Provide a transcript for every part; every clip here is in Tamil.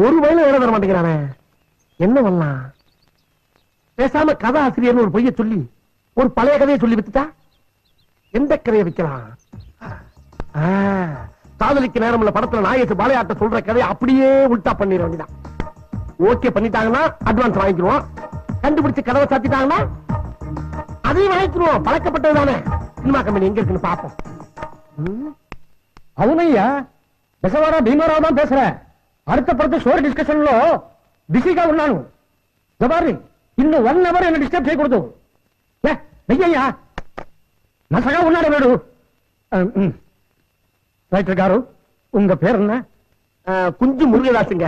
ஒரு வயல வேற தர மாட்டேங்கிறானே, என்ன பண்ணலாம்? பேசாம கதை ஆசிரியர்னு ஒரு பொய்ய சொல்லி ஒரு பழைய கதையை சொல்லி வித்துட்டா எந்த கதையை வைக்கலாம்? காதலிக்கு நேரம் உள்ள படத்துல நாயேசு பாலையாட்ட சொல்ற கதையை அப்படியே உல்டா பண்ணிட வேண்டியதான். ஓகே பண்ணிட்டாங்கன்னா அட்வான்ஸ் வாங்கிக்கிறோம், கண்டுபிடிச்சு கதவை சாத்திட்டாங்கன்னா அதையும் வாங்கிக்கிறோம். பழக்கப்பட்டதுதானே. சினிமா கம்பெனி எங்க இருக்குன்னு பாப்போம். అవునయ్యా, బెసవాడ భీమారావు தான் பேசுறேன். அடுத்த படத்து ஸ்டோரி டிஸ்கஷன்ல பிஸிగా ఉన్నాను. జవారి இன்னும் 1 hour என்ன டிஸ்டர்ப் చేయకూడదు. వెయ్యయ్యా, నసగా ఉన్నాడు వీడు. రైటర్ గారు, உங்க பேர் என்ன? குஞ்சு முருகதாசுங்க.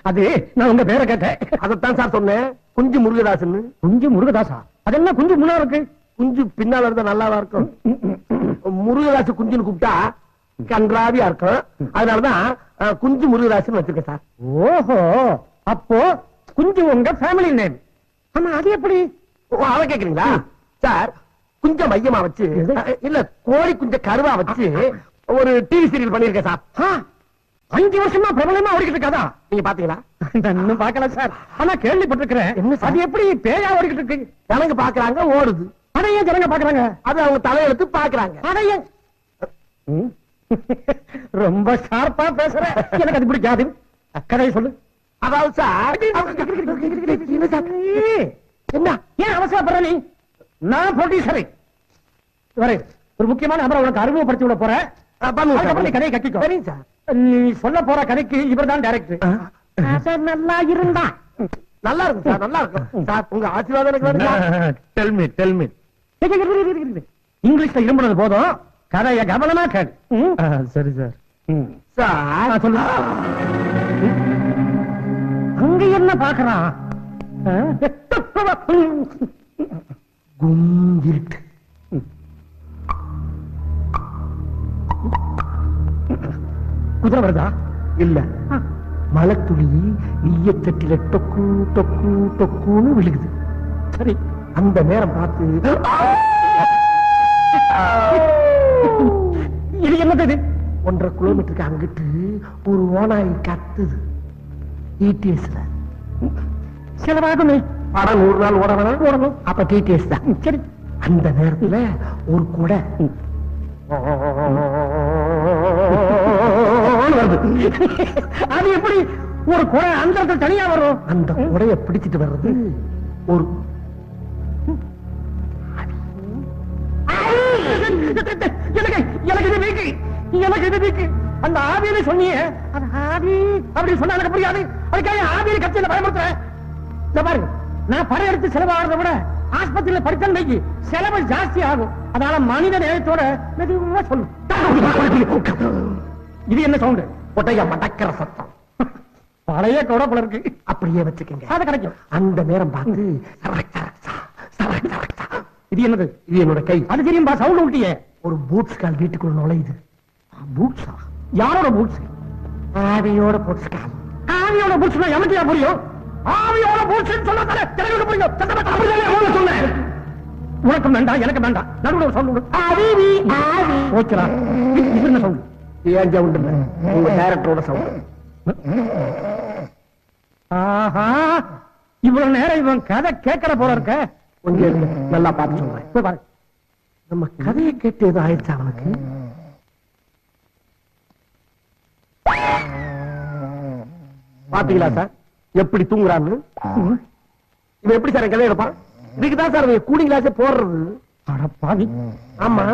அது நான் உங்க பேரை கேட்டேன். அதைத்தான் சார் சொன்னேன், குஞ்சு முருகதாசுன்னு. குஞ்சு முருகதாசா? அது என்ன குஞ்சு முன்னா இருக்கு? குஞ்சு பின்னால இருந்தா நல்லாவா இருக்கும்? முருகதாசு குஞ்சுன்னு கூப்பிட்டா கன்றாவியா இருக்கும். அதனாலதான் குஞ்சு முருகதாசுன்னு வச்சிருக்கேன் சார். ஓஹோ, அப்போ குஞ்சு உங்க ஃபேமிலி நேம். ஆமா, அது எப்படி? அதை கேக்குறீங்களா சார்? குஞ்ச மையமா வச்சு, இல்ல கோழி குஞ்ச கருவா வச்சு ஒரு டிவி சீரியல் பண்ணிருக்கேன் சார். 5 வருஷமா பிரபலமா ஓடிக்கிட்டு இருக்காதா? நீங்க பாத்தீங்களா? இன்னும் பாக்கல சார், ஆனா கேள்விப்பட்டிருக்கிறேன். என்ன சார்? அது எப்படி பேயா ஓடிக்கிட்டு இருக்கு? ஜனங்க பாக்குறாங்க, ஓடுது. அதையே ஜனங்க பாக்குறாங்க, அது அவங்க தலையெழுத்து பாக்குறாங்க. அதையே ரொம்ப ஷார்ப்பா பேசுற. எனக்கு அது பிடிக்காது. கதையை சொல்லு. அதாவது சார், என்ன ஏன் அவசரப்படுற நீ? நான் ப்ரொடியூசரை ஒரு முக்கியமான நபரை உனக்கு அறிமுகப்படுத்தி விட போறேன். கதையை கட்டிக்கோ. சரிங்க சார். நீ சொல்ல போற கதைக்கு இவர் தான் டைரக்டர். நல்லா இருந்தா நல்லா இருக்கும் சார், நல்லா இருக்கும் சார். உங்க ஆசீர்வாதம் எனக்கு வேணும். Tell me. இங்கிலீஷ்ல இரும்புறது போதும், கதைய கவனமா கேளு. சரி சார். சார் சொல்லு. அங்க என்ன பாக்குறான்? கும்பிட்டு குதிரை வருதா? இல்ல, மலைத்துளி ஈயத்தட்டில டொக்கு டொக்கு டொக்குன்னு விழுகுது. சரி, அந்த நேரம் பார்த்து இது என்னது? 1.5 கிலோமீட்டருக்கு அங்கிட்டு ஒரு ஓனாய் கத்துது. டிடிஎஸ்ல செலவாகுமே. படம் 100 நாள் ஓடணும். அப்ப டிடிஎஸ் தான். சரி, அந்த நேரத்துல ஒரு கொடை அது எப்படி ஒரு கொடை அந்த இடத்துல தனியா வரும்? அந்த கொடையை பிடிச்சிட்டு வர்றது ஒரு எனக்கு இது வீக்கு. அந்த ஆவியில சொன்னியே, அது ஆவி அப்படி சொன்னா எனக்கு புரியாது. அதுக்காக ஆவியில கட்சியில பயமுறுத்துறேன். பாருங்க, நான் படம் எடுத்து செலவாகிறத விட ஆஸ்பத்திரியில படித்தன்னைக்கு செலவு ஜாஸ்தி ஆகும். அதனால மனித நேயத்தோட மெதுவா சொல்லு. இது என்ன சவுண்டு? கொட்டைய மடக்கிற சத்தம். பழைய கொடை போல இருக்கு. அப்படியே வச்சுக்கங்க, அது கிடைக்கும். அந்த நேரம் பார்த்து இது என்னது? இது என்னோட கை. அது தெரியும்பா, சவுண்ட் விட்டியே. ஒரு பூட்ஸ் கால் வீட்டுக்குள்ள நுழையுது. பூட்ஸா? யாரோட பூட்ஸ்? ஆவியோட பூட்ஸ் கால். ஆவியோட பூட்ஸ்னா எனக்கு ஏன் புரியும்? ஆவியோட பூட்ஸ் சொன்னா எனக்கு புரியும். சொன்னேன். உனக்கும் வேண்டாம், எனக்கு வேண்டாம். நடுவுல சவுண்ட். ஆவி ஆவி. ஓகேடா. இது என்ன சவுண்ட்? ஏன் சவுண்ட் இல்ல, உங்க டைரக்டரோட சவுண்ட். ஆஹா, இவ்வளவு நேரம் இவன் கதை கேட்கற போல இருக்க. கொஞ்சம் நல்லா பார்த்து சொல்றேன். போய் பாரு. நம்ம கதையை கேட்டு எதுவும் ஆயிடுச்சா அவனுக்கு? பாத்தீங்களா சார் எப்படி தூங்குறான்னு? இவன் எப்படி சார் கதை எடுப்பான்? இதுக்குதான் சார் கூலிங் கிளாஸ் போடுறது. பாவி. ஆமா,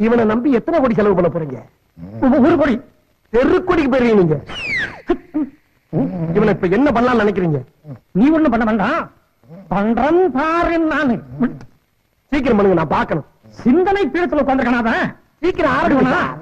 இவனை நம்பி எத்தனை கோடி செலவு பண்ண போறீங்க? 1 கோடி. தெருக்கோடிக்கு போயிருவீங்க நீங்க. இவனை இப்ப என்ன பண்ணலாம்னு நினைக்கிறீங்க? நீ ஒண்ணு பண்ண வேண்டாம், பண்றன் பாரு. நானு சீக்கிரம் பண்ணுங்க, நான் பாக்கணும். சிந்தனை பீடத்துல உட்காந்துருக்கான சீக்கிரம் ஆரம்பிக்கணும்.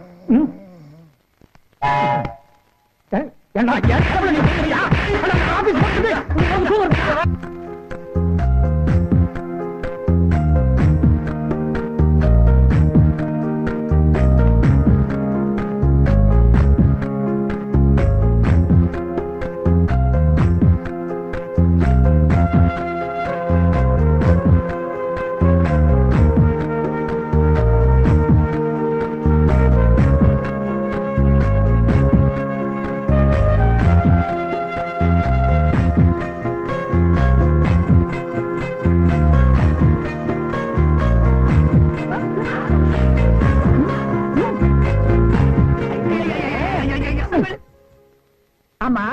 ஆமா,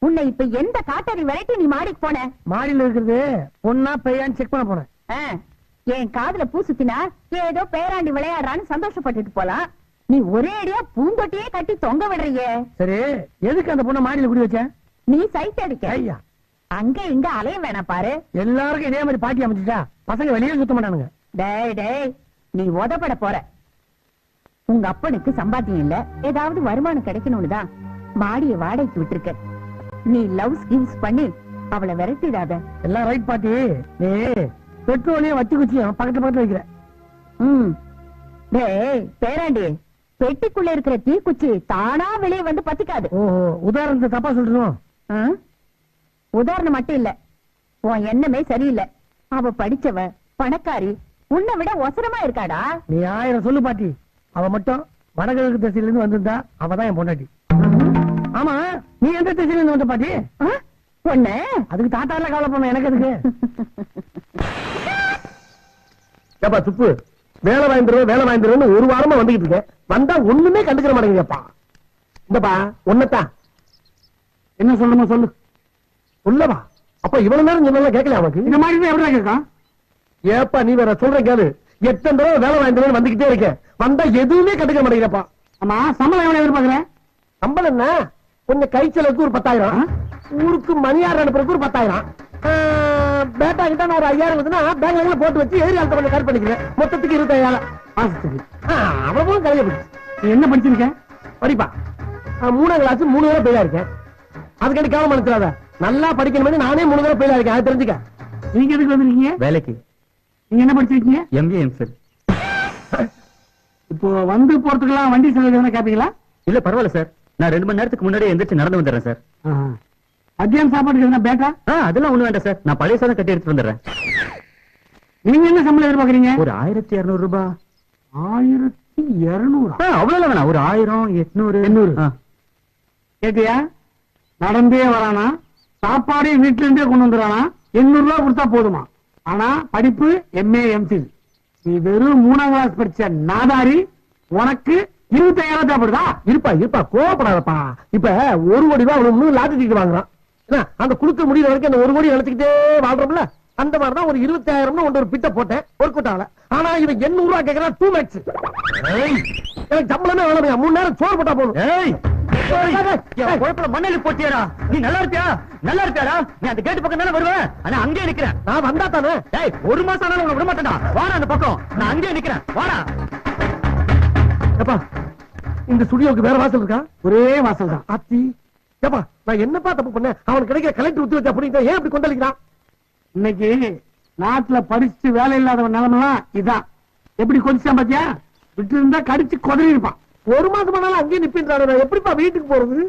உன்னை இப்ப எந்த காட்டறி வெரைட்டி நீ மாடிக்கு போன? மாடியில இருக்கிறது பொண்ணா பையான்னு செக் பண்ண போறேன். என் காதுல பூ சுத்தினா ஏதோ பேராண்டி விளையாடுறான்னு சந்தோஷப்பட்டுட்டு போலாம். நீ ஒரே அடியா பூங்கொட்டியே கட்டி தொங்க விடுறியே. சரி, எதுக்கு அந்த பொண்ணை மாடியில குடி வச்ச? நீ சைட் அடிக்க. ஐயா, அங்க இங்க அலைய வேணாம் பாரு. எல்லாருக்கும் இதே மாதிரி பாட்டி அமைச்சுட்டா பசங்க வெளியே சுத்த மாட்டானுங்க. டேய் டேய், நீ உதப்பட போற. உங்க அப்பனுக்கு சம்பாத்தியம் இல்ல, ஏதாவது வருமானம் கிடைக்கணும்னு தான் மாடிய வாடகைக்கு விட்டுருக்க. நீ லவ்ஸ் கிவ்ஸ் பண்ணி அவளை விரட்டிடாத. எல்லாம் ரைட் பாட்டி. நீ பெட்ரோலையும் வச்சு குச்சியும் பக்கத்துல பக்கத்துல வைக்கிற. டேய் பேராண்டி, பெட்டிக்குள்ள இருக்கிற தீக்குச்சி தானா வெளியே வந்து பத்திக்காது. ஓஹோ, உதாரணத்தை தப்பா சொல்றோம். உதாரணம் மட்டும் இல்ல, உன் எண்ணமே சரியில்லை. அவ படிச்சவ, பணக்காரி, உன்னை விட ஒசரமா இருக்காடா. நீ 1000 சொல்லு பாட்டி. அவ மட்டும் வடகிழக்கு திசையில இருந்து வந்திருந்தா அவதான் என் பொண்டாட்டி. ஆமா, நீ எந்த திசையில இருந்து வந்த பாட்டி? பொண்ணு அதுக்கு தாத்தா எல்லாம் கவலை பண்ண எனக்கு எதுக்கு? ஏப்பா சுப்பு, வேலை வாய்ந்துருவேன் ஒரு வாரமா வந்துகிட்டு இருக்கேன். வந்தா ஒண்ணுமே கண்டுக்கிற மாட்டேங்குதுப்பா. இந்தப்பா ஒன்னத்தான் என்ன சொல்லணுமோ சொல்லு. சொல்லவா? அப்ப இவ்வளவு நேரம் சொன்னா கேட்கல அவனுக்கு. இந்த மாதிரி தான் எப்படி கேட்கான்? ஏப்பா நீ வேற சொல்ற கேளு. எத்தனை தடவை வேலை வாய்ந்துருவேன் வந்துகிட்டே இருக்கேன். வந்தா எதுவுமே கண்டுக்கிற மாட்டேங்கிறப்பா. ஆமா, சம்பளம் எவ்வளவு எதிர்பார்க்கிறேன்? சம்பளம் என்ன, கொஞ்சம் கை செலவுக்கு ஒரு 10,000, ஊருக்கு மணியார் அனுப்புறதுக்கு ஒரு 10,000, பேட்டா கிட்ட நான் ஒரு 5,000 வந்துன்னா பேங்க்ல போட்டு வச்சு ஏரியாலத்தை கொஞ்சம் கட் பண்ணிக்கிறேன். மொத்தத்துக்கு 25,000 மாசத்துக்கு. அவ்வளவு கலைய போச்சு. நீ என்ன படிச்சிருக்க? படிப்பா 3ஆம் கிளாஸ் 3 தடவை பெயிலா இருக்கேன். அதுக்காண்டி கவனம் எடுத்துறாத. நல்லா படிக்கணும், நானே 3 தடவை பெயிலா இருக்கேன். அது தெரிஞ்சுக்க. நீங்க எதுக்கு வந்திருக்கீங்க? வேலைக்கு. நீங்க என்ன படிச்சிருக்கீங்க? MA MPhil. இப்போ வந்து போறதுக்கெல்லாம் வண்டி செலவு எதுனா கேப்பீங்களா? இல்ல பரவாயில்ல சார், நான் 2 மணி நேரத்துக்கு முன்னாடியே எந்திரிச்சு நடந்து வந்துடுறேன் சார். மத்தியானம் சாப்பாட்டுக்கு எதுனா பேட்டா? அதெல்லாம் ஒண்ணு வேண்டாம் சார், நான் பழைய சாதம் கட்டி எடுத்து வந்துடுறேன். நீங்க என்ன சம்பளம் எதிர்பார்க்கறீங்க? ஒரு 1200 ரூபாய். 1200? அவ்வளவு வேணாம், ஒரு 1000, 800. 800. கேட்டியா? நடந்தே வரானா, சாப்பாடே வீட்டுல இருந்தே கொண்டு வந்துறானா, 800 ரூபாய் கொடுத்தா போதுமா? ஆனா படிப்பு MA MPhil. நீ வெறும் 3ஆம் கிளாஸ் படிச்ச நாதாரி, உனக்கு 25,000 தேவைப்படுதா? இருப்பா கோவப்படாதப்பா. இப்ப 1 கோடி ரூபாய் அவனுக்கு லாட்டரி டிக்கெட் வாங்குறான். அந்த குடுக்க முடியற வரைக்கும் அந்த 1 கோடி நினைச்சுக்கிட்டே வாழ்றோம்ல, அந்த மாதிரிதான் ஒரு 25,000 ஒரு பிட்ட போட்டேன், ஒரு கூட்டால. ஆனா இவன் 800 ரூபாய் கேட்கறான். 2 lakhs. எனக்கு சம்பளமே வேணாம், 3 நேரம் சோறு போட்டா போதும். மண்ணெலி போட்டியாடா, நீ நல்லா இருப்பியா? நல்லா இருப்பியாடா? நீ அந்த கேட்டு பக்கம் தானே வருவேன், ஆனா அங்கே நிக்கிறேன். நான் வந்தா தானே. 1 மாசம் ஆனாலும் உன்னை விட மாட்டேன்டா. வாடா அந்த பக்கம், நான் அங்கே நிக்கிறேன். வாடா. ஏப்பா இந்த ஸ்டுடியோக்கு வேற வாசல் இருக்கா? ஒரே வாசல் தான். ஆத்தி, ஏப்பா நான் என்னப்பா தப்பு பண்ணேன்? அவனுக்கு கிடைக்கிற கலெக்டர் உத்தி வச்சா அப்படிங்க ஏன் இப்படி கொண்டளிக்கிறான்? இன்னைக்கு நாட்டுல படிச்சு வேலை இல்லாத நிலைமெல்லாம் இதான். எப்படி கொதிச்சான் பாத்தியா? விட்டு இருந்தா கடிச்சு கொதறி இருப்பான். 1 மாசம் ஆனாலும் அங்கேயே நிப்பின்றாரு. நான் எப்படிப்பா வீட்டுக்கு போறது?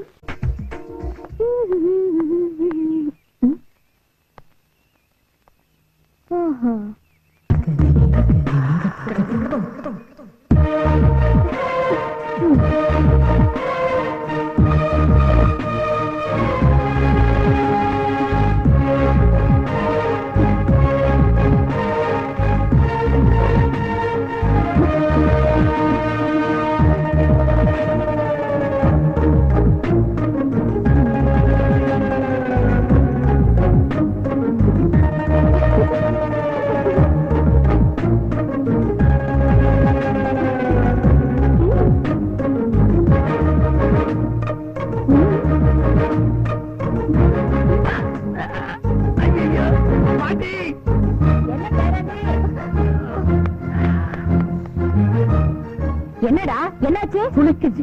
என்னடா என்னாச்சு? சுளுக்குச்சு.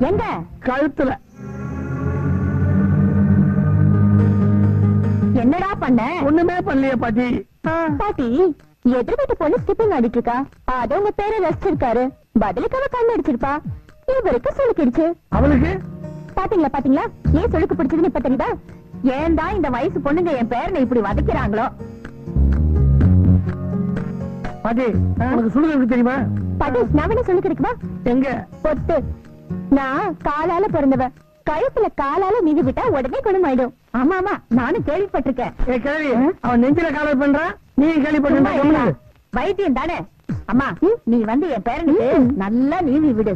எங்க? கழுத்துல. என்னடா பண்ண? ஒண்ணுமே பண்ணலையே பாட்டி. பாட்டி, எதிர்கிட்ட பொண்ணு ஸ்கிப்பிங் ஆடிட்டு இருக்கா. அது உங்க பேரை ரசிச்சிருக்காரு. பதிலுக்கு அவ கண்ணு அடிச்சிருப்பா. இவருக்கு சுளுக்கிடுச்சு. அவளுக்கு பாத்தீங்களா ஏன் சுளுக்கு பிடிச்சதுன்னு இப்ப தெரியுதா? ஏன் தான் இந்த வயசு பொண்ணுங்க என் பேரனை இப்படி வதைக்கிறாங்களோ? பாட்டி, உனக்கு சுளுக்கு தெரியுமா? பாட்டி, நான் வேணா சுளுக்கு இருக்குமா? எங்க? பொத்து. நான் காலால பிறந்தவ. கழுத்துல காலால மிதி விட்டா உடனே குணமாயிடும். ஆமா நானும் கேள்விப்பட்டிருக்கேன். கேள்வி அவன் நெஞ்சில காலர் பண்றான், நீ கேள்விப்பட்ட? வைத்தியம் தானே. அம்மா, நீ வந்து என் பேரனுக்கு நல்லா நீவி விடு.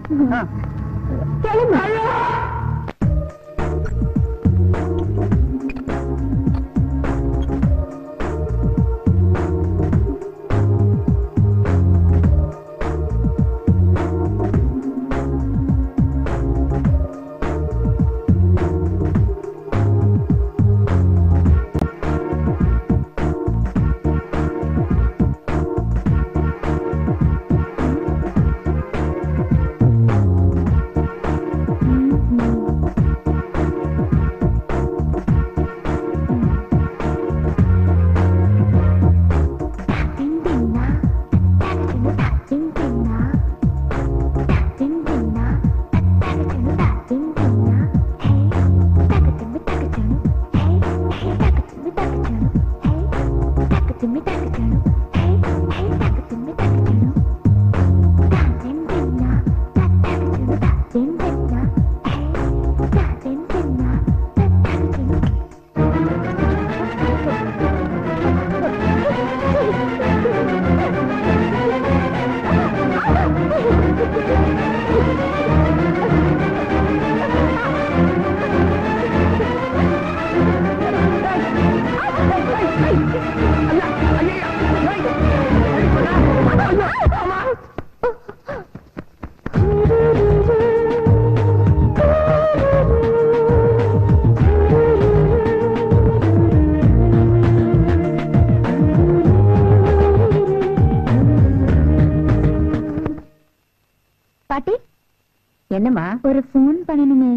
என்னம்மா ஒரு போன் பண்ணணுமே?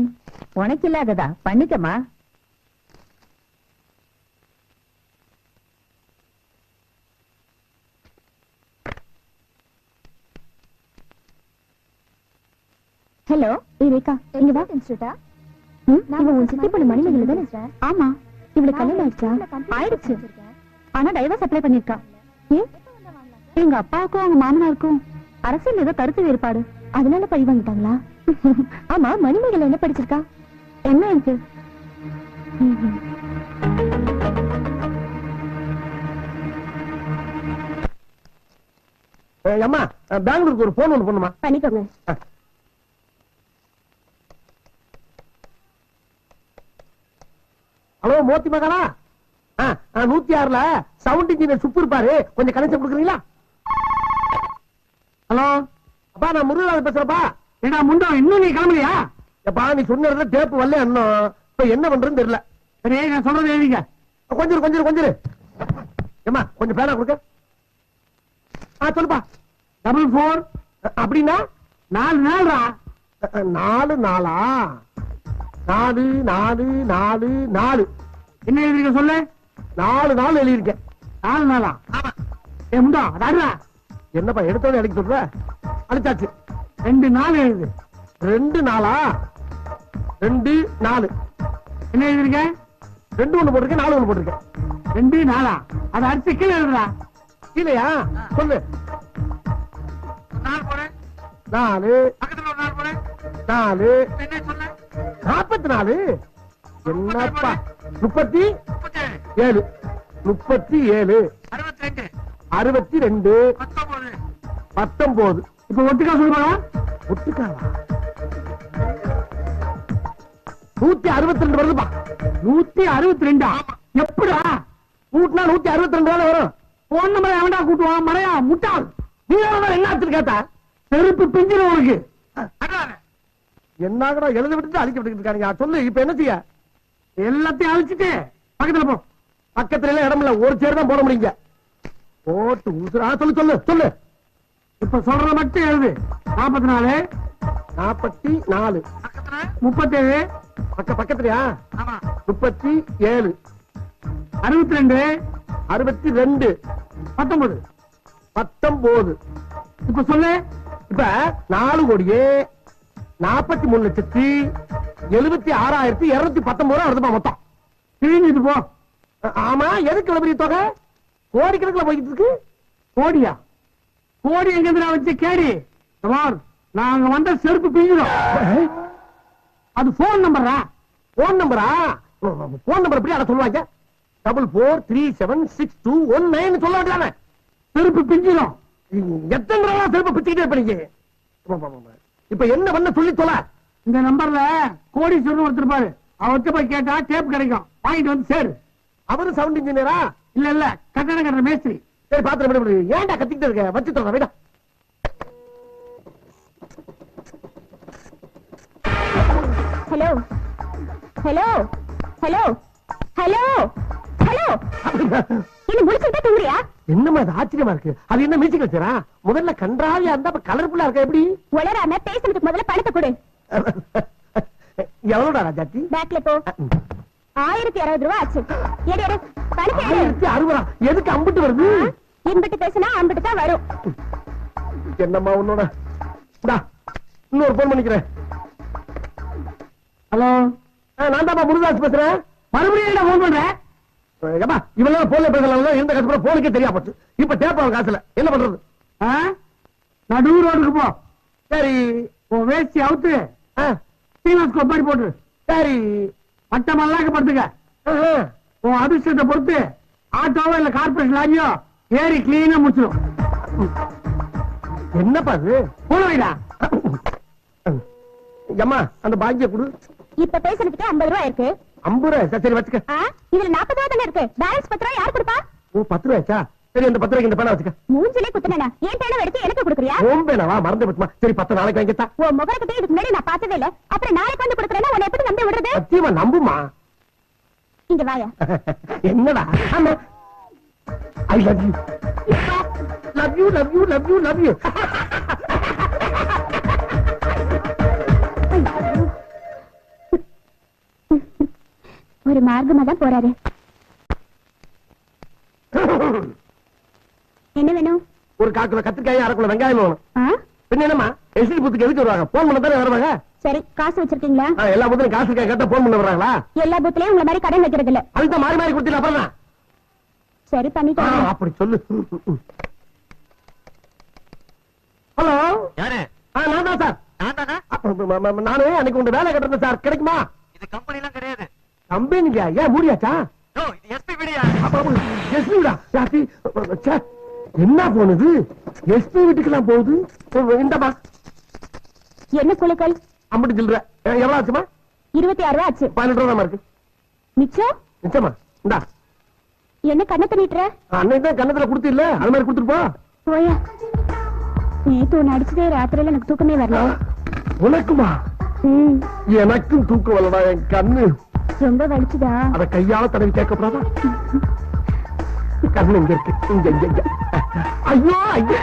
உனக்கு இல்லாததா? பண்ணிக்கமா. ஹலோ ரேகா, இங்க வா. இன்ஸ்டியூட்டா? இவன் உன் சித்தி பொண்ணு மணிமேகலை தானே? ஆமா. இவளுக்கு கல்யாணம் ஆயிடுச்சா? ஆயிடுச்சு. ஆனா டைவர்ஸ் அப்ளை பண்ணிருக்கா. ஏன்? எங்க அப்பாவுக்கும் அவங்க மாமனாருக்கும் அரசியல் ஏதோ கருத்து வேறுபாடு, அதனால பழி வாங்கிட்டாங்களா? ஆமா, மணிமேகலை என்ன படிச்சிருக்கா? என்ன இருக்கு? அம்மா, பெங்களூருக்கு ஒரு போன் ஒண்ணு பண்ணுமா? பண்ணிக்கோங்க. ஹலோ, மோத்தி மகானா? 106ல சவுண்ட் இன்ஜினியர் சுப்பு இருப்பாரு, கொஞ்சம் கனெக்ஷன் கொடுக்குறீங்களா? ஹலோ அப்பா, நான் முருகராஜ் பேசுறப்பா. ஏடா முண்டோ, இன்னும் நீ கிளம்பலையா? எப்பா, நீ சொன்ன டேப் வரல இன்னும். இப்ப என்ன பண்றதுன்னு தெரியல. சரி, நான் சொல்றது எழுதிக்க. கொஞ்சம் ஏமா, கொஞ்சம் பேனா கொடுக்க. சொல்லுப்பா. 44 அப்படின்னா 4 நாள்ரா. 4 நாளா? 4 4 4 4. என்ன எழுதிருக்க சொல்லு. 4 நாள் எழுதியிருக்கேன். 4 நாளா? ஏ முண்டோ, அதாடுறா. என்னப்பா எடுத்தோட அடிக்க சொல்ற? அடிச்சாச்சு. 2 நாள் எழுது. 2 நாளா? 2 4. என்ன எழுதிருக்க? 2 ஒண்ணு போட்டிருக்கேன், 4 ஒண்ணு போட்டிருக்கேன். 2 நாளா? அதை அடிச்சு கீழே எழுதுறா. இல்லையா? சொல்லு. 4 போறேன். 4 பக்கத்துல ஒரு 4 போறேன். 4 என்ன சொல்ல? 44. என்னப்பா? 37 37 62 62 19. இப்ப ஒட்டுக்கா சொல்லுவா. ஒட்டுக்காவா? 162 வருதுப்பா. 162? எப்படா கூட்டினா 162 வரும். போன் நம்பர் எவன்டா கூட்டுவான்? மறையா முட்டாள். நீ என்ன ஆச்சு கேட்டா? செருப்பு பிஞ்சிரு உனக்கு. என்னங்கடா எழுத விட்டுட்டு அழிக்க விட்டுக்கிட்டு இருக்காங்க. சொல்லு, இப்ப என்ன செய்ய? எல்லாத்தையும் அழிச்சிட்டு பக்கத்துல போ. பக்கத்துல எல்லாம் இடம் இல்ல, ஒரு சேர் தான் போட முடியுங்க. போட்டு உசுரா. சொல்லு சொல்லு. இப்ப சொல்றத மட்டும் எழுது. 44 44 37 பக்கத்துலயா? 37 62 62 19. 19. இப்ப சொல்லு. இப்ப 4,43,76,219 வருதுமா மொத்தம். கிழிஞ்சிட்டு போ. ஆமா, எதுக்கு இவ்வளவு பெரிய தொகை? கோடிக்கணக்கில் போய்கிட்டு இருக்கு. கோடியா? கோடி எங்க இருந்து வச்சு கேடி? நாங்க வந்த செருப்பு பிஞ்சிடும். அது போன் நம்பரா? போன் நம்பரா? போன் நம்பர் எப்படி அட சொல்லுவாங்க? 44376219 சொல்ல வேண்டியதானே? செருப்பு பிஞ்சிடும். எத்தனை நாளா செருப்பு பிச்சுக்கிட்டே இருப்பீங்க? இப்ப என்ன பண்ண சொல்லி தொலை. இந்த நம்பர்ல கோடீஸ்வரன் ஒருத்தர் பாரு, அவர்கிட்ட போய் கேட்டா டேப் கிடைக்கும், வாங்கிட்டு வந்து சேரு. அவரு சவுண்ட் இன்ஜினியரா? இல்ல கட்டணம் கட்டுற மேஸ்திரி. சரி, பாத்திரம் ஏன்டா கத்திக்கிட்டு இருக்க? வச்சு சொல்ற வேடா. Hello hello hello hello hello, என்ன முடிச்சுட்டா தூங்குறியா? என்னமா அது ஆச்சரியமா இருக்கு. அது என்ன மியூசிக் வச்சா? முதல்ல கன்றாவியா இருந்தா கலர்ஃபுல்லா இருக்க எப்படி? உளராம பேசுறதுக்கு முதல்ல பணத்தை கொடு. எவ்வளவுடா ராஜாத்தி? பேக்ல போ. 1060 ரூபாய் ஆச்சு. எடு எடு, பணத்தை எடு. 1060? எதுக்கு அம்பிட்டு வருது? இம்பிட்டு பேசினா அம்பிட்டு தான் வரும். என்னம்மா உன்னோட? இன்னொரு போன் பண்ணிக்கிறேன். ஹலோ, நான் தான் முருகதாஸ் பேசுறேன். மறுபடியும் என்ன போன் பண்றேன்? இவெல்லாம் போன்ல பேசலாம், இருந்த காசு கூட போனுக்கே தெரியா போச்சு. இப்ப டேப் காசுல என்ன பண்றது? நடு ரோடுக்கு போ. சரி. உன் வேஸ்டி அவுத்து சீனாஸ்கோப் மாதிரி போட்டு. சரி. மட்ட மல்லாக்க படுத்துக்க. உன் அதிர்ஷ்டத்தை பொறுத்து ஆட்டோவோ இல்ல கார்பரேஷன் லாரியோ ஏறி கிளீனா முடிச்சிடும். என்னப்பா அது? போன வைடா. அம்மா, அந்த பாக்கிய கொடு. இப்ப பேசுறதுக்கு 50 ரூபாய் இருக்கு. 50 ரூபாய்? சரி வச்சுக்க. இதுல 40 ரூபாய் தானே இருக்கு. பேலன்ஸ் 10 ரூபாய் யார் கொடுப்பா? ஓ, 10 ரூபாய்ச்சா? சரி, அந்த 10 ரூபாய்க்கு இந்த பேனா வச்சுக்க. மூஞ்சிலே குத்துனேனா? ஏன் பேனா எடுத்து எனக்கு கொடுக்குறியா? ஓம் பேனாவா? மறந்து போச்சுமா. சரி, 10 நாளைக்கு வாங்கிட்டா. உன் முகரக்கட்டே இதுக்கு முன்னாடி நான் பார்த்ததே இல்ல. அப்புறம் நாளைக்கு வந்து கொடுக்குறேன்னா உன்னை எப்படி நம்பி விடுறது? சத்தியமா நம்புமா. இங்க வாயா. என்னடா? ஆமா, I love you. Love you love you love you love you. ஒரு மார்க்கமா தான் போறாரு. என்ன வேணும்? ஒரு 1/4 கிலோ கத்திரிக்காய், 1/2 கிலோ வெங்காயம் வேணும். ஆ? பின்ன என்னம்மா எஸ்டி பூத்துக்கு எதுக்கு வருவாங்க? போன் பண்ண தானே வருவாங்க. சரி, காசு வச்சிருக்கீங்களா? எல்லா பூத்துலையும் காசு கேட்டா போன் பண்ண வர்றாங்களா? எல்லா பூத்துலயும் உங்களை மாதிரி கடன் வைக்கிறது இல்ல. அதுதான் மாறி மாறி கொடுத்தீங்க அப்புறம் தான். சரி, பண்ணிட்டேன். அப்படி சொல்லு. ஹலோ, யாரு? நான் தான் சார். நான் தானா? நானு அன்னைக்கு உங்க வேலை கட்டுறேன் சார், கிடைக்குமா? இது கம்பெனி எல்லாம் கிடையாது. கம்பெனிங்க ஏன் மூடியாச்சா? ஓ, இது எஸ்பி வீடியா? எஸ்பிடா யாத்தி. என்ன போனது? எஸ்பி வீட்டுக்கெல்லாம் போகுது. இந்தமா என்ன குலுக்கல்? அம்பட்டு சில்லற எவ்வளவு ஆச்சுமா? 26 ரூபா ஆச்சு. 12 ரூபா இருக்கு. மிச்சம் நிச்சயமா இந்தா. என்ன கண்ணை பண்ணிட்டுற? அன்னைக்கு தான் கண்ணத்துல கொடுத்து இல்ல, அது மாதிரி கொடுத்துட்டு போ. போயா. நேத்து ஒன்னு அடிச்சதே ராத்திரியில எனக்கு தூக்கமே வரல. உனக்குமா? எனக்கும் தூக்கம் வரலடா. என் கண்ணு ரொம்ப வலிச்சுதா? அத கையால தடவி கேட்கப்படாதா? கண்ணு இங்க இருக்கு, இங்க இங்க இங்க. ஐயோ ஐயோ,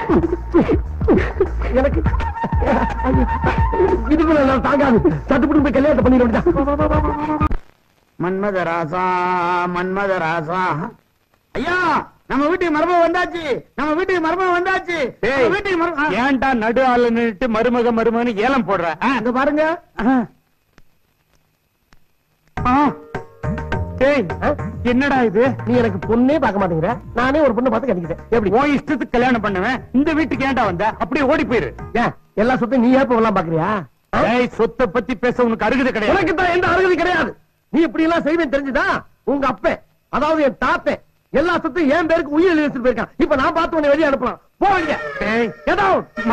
எனக்கு இதுக்குள்ள நான் தாங்காது. சட்டுப்பட்டு போய் கல்யாணத்தை பண்ணிடுவேன். மன்மத ராசா, மன்மத ராசா. ஐயா, நம்ம வீட்டுக்கு மருமக வந்தாச்சு. நம்ம வீட்டுக்கு மருமக வந்தாச்சு. நம்ம வீட்டுக்கு மருமக. ஏன்டா நடு ஆளு நின்னுட்டு மருமகன்னு ஏலம் போடுற? அங்க பாருங்க. டேய், என்னடா இது? நீ எனக்கு பொண்ணே பார்க்க மாட்டேங்கிற, நானே ஒரு பொண்ணு பார்த்து கட்டிக்கிட்டேன். எப்படி உன் இஷ்டத்துக்கு கல்யாணம் பண்ணுவேன். இந்த வீட்டுக்கு ஏன்டா வந்த? அப்படியே ஓடி போயிரு. ஏன் எல்லா சொத்தையும் நீ ஏப்ப எல்லாம் பாக்குறியா? ஏய், சொத்தை பத்தி பேச உனக்கு அருகதை கிடையாது. உனக்கு தான் எந்த அருகதை கிடையாது. நீ இப்படி எல்லாம் செய்வேன் தெரிஞ்சுதா? உங்க அப்பன், அதாவது என் தாத்தன், எல்லா சொத்தையும் என் பேருக்கு உயிர் எழுதி போயிருக்கான். இப்ப நான் பார்த்து உன்னை வெளியே அனுப்பலாம். போவீங்க.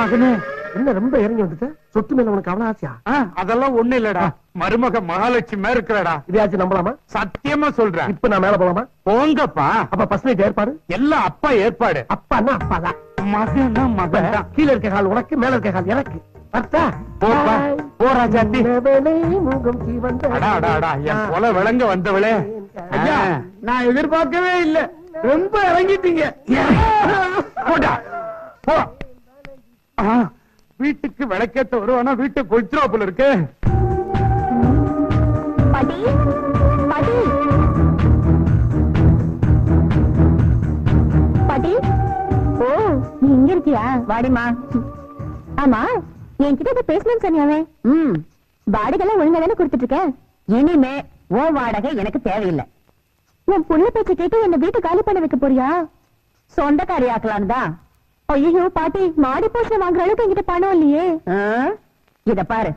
மகனே, என்ன ரொம்ப இறங்கி வந்துட்டு? சொத்து மேல உனக்கு அவ்வளவு ஆசையா? அதெல்லாம் ஒண்ணு இல்லடா. மருமக மகாலட்சுமி இருக்கிறடா. இதையாச்சும் நம்பலாமா? சத்தியமா சொல்றேன். இப்ப நான் மேல போலாமா? போங்கப்பா. அப்ப பஸ் நைட் ஏற்பாடு எல்லாம் அப்பா ஏற்பாடு. அப்பான்னா அப்பாதான், மகன்னா மகன் தான். கீழே இருக்க கால் உனக்கு, மேல இருக்க கால் எனக்கு. போப்பா, போ ராஜாத்தி. முகம் சிவந்த அடா அடா அடா, என் கொலை விளங்க வந்தவளே. ஐயா, நான் எதிர்பார்க்கவே இல்ல. ரொம்ப இறங்கிட்டீங்க. போடா, போ. வீட்டுக்கு விளக்கேத்த வருவானா? வீட்டை கொளுத்துறா போல இருக்கு. பாட்டி, பாட்டி, பாட்டி. ஓ, நீ இங்க இருக்கியா? வாடிமா. ஆமா, என்கிட்ட பேசணும்னு சொன்னியாவே. வாடகை ஒழுங்கா தானே கொடுத்துட்டு இருக்க. இனிமே ஓ வாடகை எனக்கு தேவையில்லை. உன் புள்ள பேச்ச கேட்டு என்ன வீட்டு காலி பண்ண வைக்க போறியா? சொந்தக்காரி ஆக்கலான்னு தான். ஐயோ பாட்டி, மாடி போஷன் வாங்குற அளவுக்கு என்கிட்ட பணம் இல்லையே. இத பாரு,